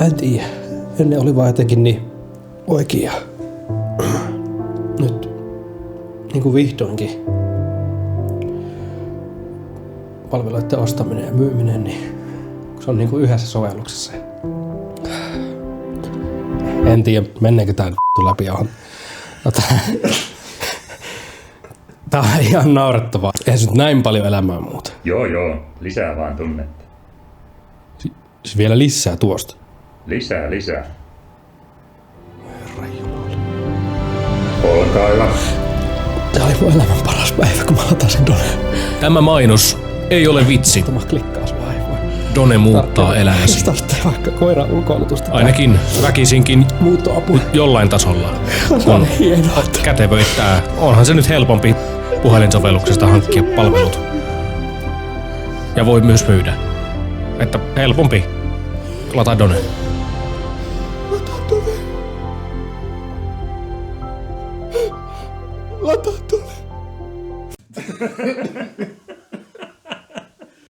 En tiedä. Ennen oli vaan jotenkin niin oikea. Nyt niin kuin vihdoinkin palveluiden ostaminen ja myyminen, niin se on niin kuin yhdessä sovelluksessa. En tiedä, menneekö tää läpi johon. Tää on ihan naurettavaa. Eihän se nyt näin paljon elämää muuta. Joo, lisää vaan tunnetta. Siis vielä lisää tuosta. Lisää. Herra Jumala. Olkaa hyvä. Tää oli mun elämän paras päivä, kun mä latasin Doneen. Tämä mainos ei ole vitsi. Tämä klikkaas vai? Done muuttaa elämäsi. Tarvitsee vaikka koiran ulkoilutusta. Ainakin väkisinkin muuttoapu jollain tasolla. Se on hienoa. Kätevöittää. Onhan se nyt helpompi puhelinsovelluksesta hankkia palvelut. Ja voi myös myydä. Että helpompi. Lata Done. Lata Done.